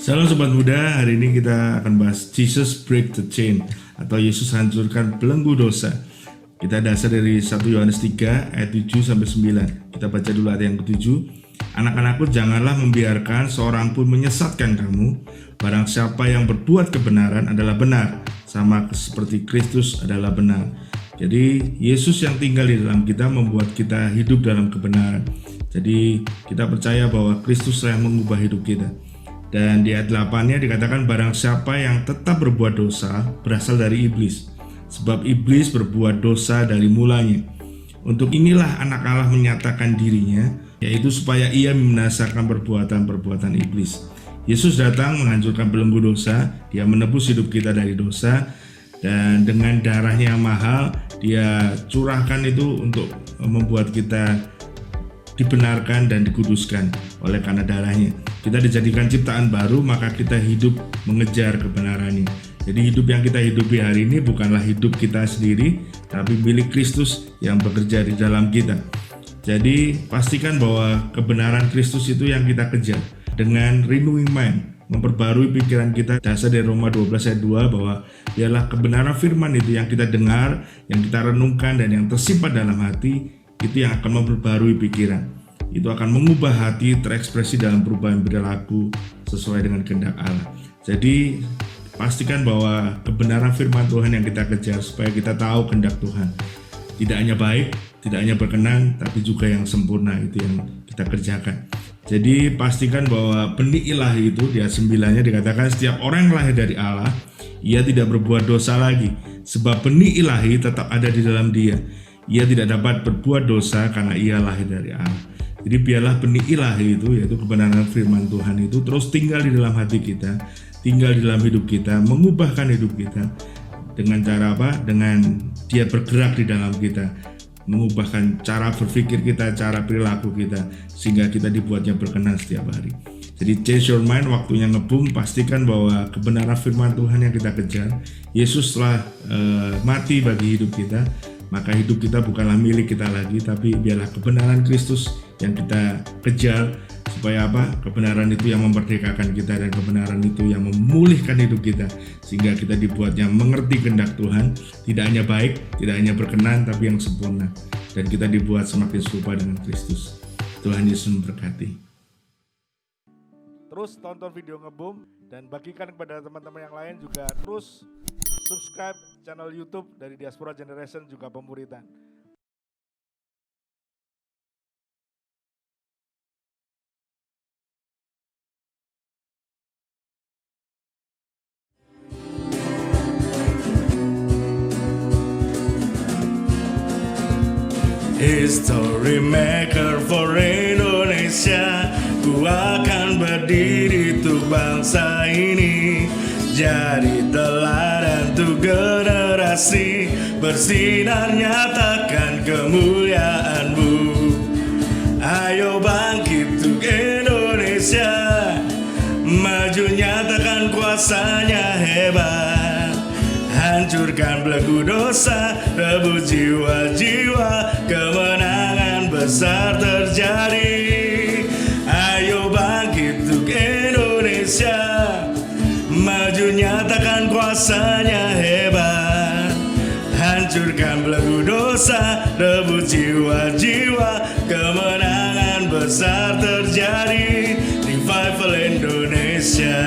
Salam Sobat Muda, hari ini kita akan bahas Jesus Break the Chain atau Yesus hancurkan belenggu dosa. Kita dasar dari 1 Yohanes 3 ayat 7 sampai 9. Kita baca dulu ayat yang ke-7. Anak-anakku, janganlah membiarkan seorang pun menyesatkan kamu. Barang siapa yang berbuat kebenaran adalah benar, sama seperti Kristus adalah benar. Jadi Yesus yang tinggal di dalam kita membuat kita hidup dalam kebenaran. Jadi kita percaya bahwa Kristus yang mengubah hidup kita. Dan di ayat 8-nya dikatakan barang siapa yang tetap berbuat dosa berasal dari iblis, sebab iblis berbuat dosa dari mulanya. Untuk inilah anak Allah menyatakan dirinya, yaitu supaya ia membinasakan perbuatan-perbuatan iblis. Yesus datang menghancurkan belenggu dosa, dia menebus hidup kita dari dosa, dan dengan darahnya yang mahal dia curahkan itu untuk membuat kita dibenarkan dan dikuduskan oleh karena darahnya. Kita dijadikan ciptaan baru, maka kita hidup mengejar kebenarannya. Jadi hidup yang kita hidupi hari ini bukanlah hidup kita sendiri, tapi milik Kristus yang bekerja di dalam kita. Jadi pastikan bahwa kebenaran Kristus itu yang kita kejar dengan renewing mind, memperbarui pikiran kita. Dasar dari Roma 12 ayat 2 bahwa biarlah kebenaran firman itu yang kita dengar, yang kita renungkan dan yang tersimpan dalam hati, itu yang akan memperbarui pikiran. Itu akan mengubah hati terekspresi dalam perubahan perilaku sesuai dengan kehendak Allah. Jadi pastikan bahwa kebenaran firman Tuhan yang kita kejar supaya kita tahu kehendak Tuhan. Tidak hanya baik, tidak hanya berkenan, tapi juga yang sempurna, itu yang kita kerjakan. Jadi pastikan bahwa benih ilahi itu di ayat 9-nya dikatakan setiap orang yang lahir dari Allah, ia tidak berbuat dosa lagi, sebab benih ilahi tetap ada di dalam dia. Ia tidak dapat berbuat dosa karena ia lahir dari Allah. Jadi biarlah benih ilahi itu, yaitu kebenaran firman Tuhan itu terus tinggal di dalam hati kita, tinggal di dalam hidup kita, mengubahkan hidup kita. Dengan cara apa? Dengan dia bergerak di dalam kita, mengubahkan cara berpikir kita, cara perilaku kita, sehingga kita dibuatnya berkenan setiap hari. Jadi change your mind, waktunya ngebum. Pastikan bahwa kebenaran firman Tuhan yang kita kejar, Yesus telah mati bagi hidup kita, maka hidup kita bukanlah milik kita lagi, tapi biarlah kebenaran Kristus yang kita kejar. Supaya apa? Kebenaran itu yang memerdekakan kita, dan kebenaran itu yang memulihkan hidup kita, sehingga kita dibuatnya mengerti kehendak Tuhan, tidak hanya baik, tidak hanya berkenan, tapi yang sempurna, dan kita dibuat semakin serupa dengan Kristus. Tuhan Yesus memberkati. Terus tonton video Ngebum dan bagikan kepada teman-teman yang lain juga. Terus subscribe channel YouTube dari Diaspora Generation juga Pemuritan. History maker for Indonesia, ku akan berdiri untuk bangsa ini, jadi teladan untuk generasi, bersinar nyatakan kemuliaan-Mu. Ayo bangkit untuk Indonesia, maju nyatakan kuasanya hebat. Hancurkan belenggu dosa, rebut jiwa-jiwa, kemenangan besar terjadi. Ayo bangkit untuk Indonesia, maju nyatakan kuasanya hebat. Hancurkan belenggu dosa, rebut jiwa-jiwa, kemenangan besar terjadi. Revival Indonesia,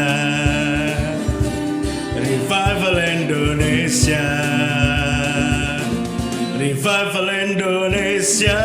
Revival Indonesia, Revival Indonesia.